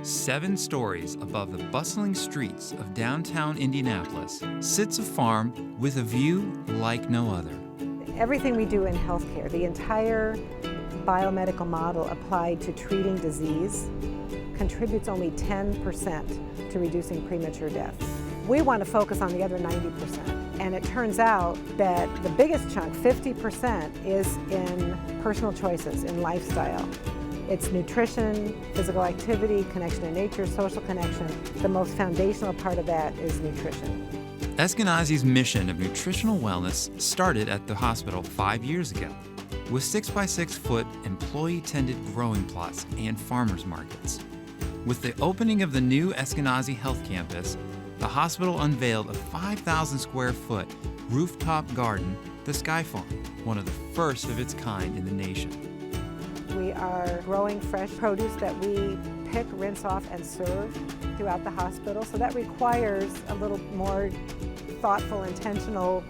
7 stories above the bustling streets of downtown Indianapolis sits a farm with a view like no other. Everything we do in healthcare, the entire biomedical model applied to treating disease, contributes only 10% to reducing premature death. We want to focus on the other 90%. And it turns out that the biggest chunk, 50%, is in personal choices, in lifestyle. It's nutrition, physical activity, connection to nature, social connection. The most foundational part of that is nutrition. Eskenazi's mission of nutritional wellness started at the hospital 5 years ago, with 6x6-foot employee-tended growing plots and farmers markets. With the opening of the new Eskenazi Health campus, the hospital unveiled a 5,000 square foot rooftop garden, the Sky Farm, one of the first of its kind in the nation. We are growing fresh produce that we pick, rinse off, and serve throughout the hospital. So that requires a little more thoughtful, intentional,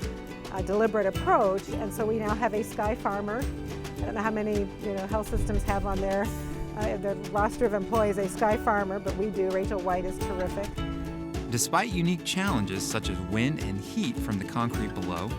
deliberate approach. And so we now have a Sky Farmer. I don't know how many health systems have on their roster of employees a Sky Farmer, but we do. Rachel White is terrific. Despite unique challenges such as wind and heat from the concrete below,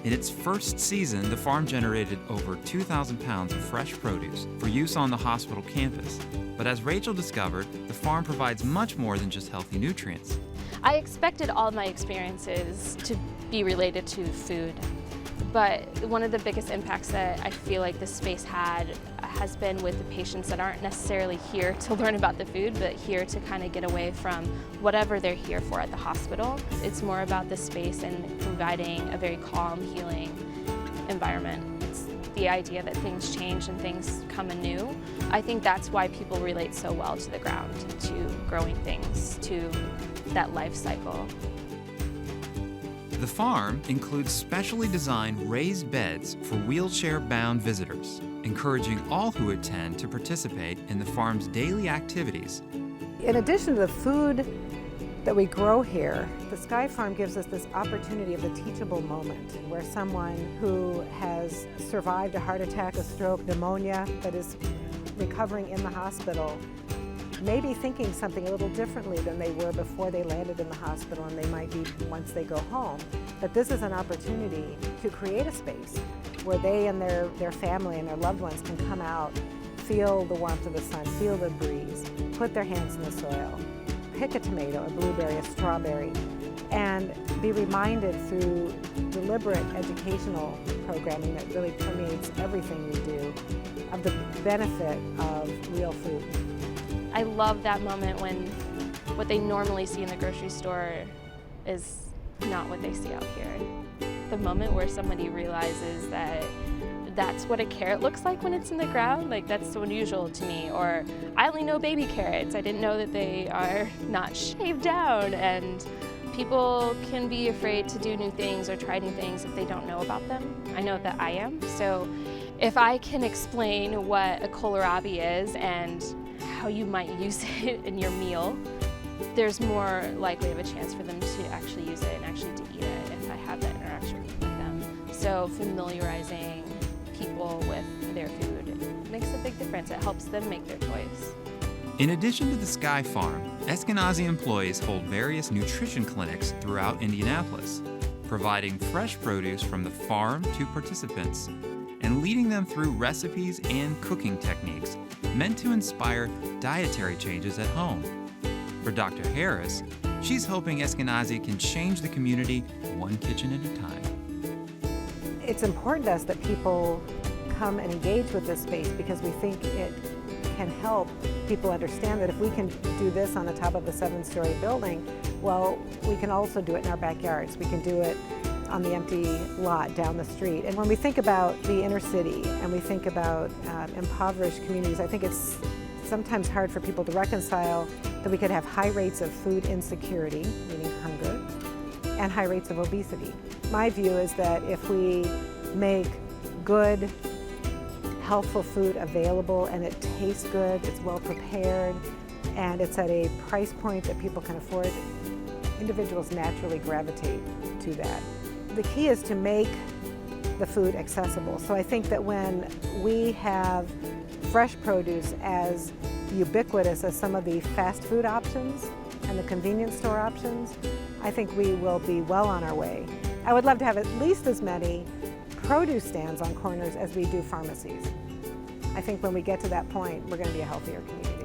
in its first season, the farm generated over 2,000 pounds of fresh produce for use on the hospital campus. But as Rachel discovered, the farm provides much more than just healthy nutrients. I expected all of my experiences to be related to food, but one of the biggest impacts that I feel like this space has been with the patients that aren't necessarily here to learn about the food, but here to kind of get away from whatever they're here for at the hospital. It's more about the space and providing a very calm, healing environment. It's the idea that things change and things come anew. I think that's why people relate so well to the ground, to growing things, to that life cycle. The farm includes specially designed raised beds for wheelchair-bound visitors, encouraging all who attend to participate in the farm's daily activities. In addition to the food that we grow here, the Sky Farm gives us this opportunity of the teachable moment where someone who has survived a heart attack, a stroke, pneumonia, but is recovering in the hospital, may be thinking something a little differently than they were before they landed in the hospital, and they might be once they go home. But this is an opportunity to create a space where they and their family and their loved ones can come out, feel the warmth of the sun, feel the breeze, put their hands in the soil, pick a tomato, a blueberry, a strawberry, and be reminded through deliberate educational programming that really permeates everything we do of the benefit of real food. I love that moment when what they normally see in the grocery store is not what they see out here. The moment where somebody realizes that that's what a carrot looks like when it's in the ground, like that's so unusual to me. Or I only know baby carrots. I didn't know that they are not shaved down, and people can be afraid to do new things or try new things if they don't know about them. I know that I am. So if I can explain what a kohlrabi is and how you might use it in your meal, there's more likely of a chance for them to actually use it and actually to eat it if I have that interaction with them. So familiarizing people with their food makes a big difference. It helps them make their choice. In addition to the Sky Farm, Eskenazi employees hold various nutrition clinics throughout Indianapolis, providing fresh produce from the farm to participants and leading them through recipes and cooking techniques meant to inspire dietary changes at home. For Dr. Harris, she's hoping Eskenazi can change the community one kitchen at a time. It's important to us that people come and engage with this space because we think it can help people understand that if we can do this on the top of a 7-story building, well, we can also do it in our backyards. We can do it on the empty lot down the street. And when we think about the inner city and we think about impoverished communities, I think it's sometimes hard for people to reconcile that we could have high rates of food insecurity, meaning hunger, and high rates of obesity. My view is that if we make good, healthful food available and it tastes good, it's well prepared, and it's at a price point that people can afford, individuals naturally gravitate to that. The key is to make the food accessible. So I think that when we have fresh produce as ubiquitous as some of the fast food options and the convenience store options, I think we will be well on our way. I would love to have at least as many produce stands on corners as we do pharmacies. I think when we get to that point, we're going to be a healthier community.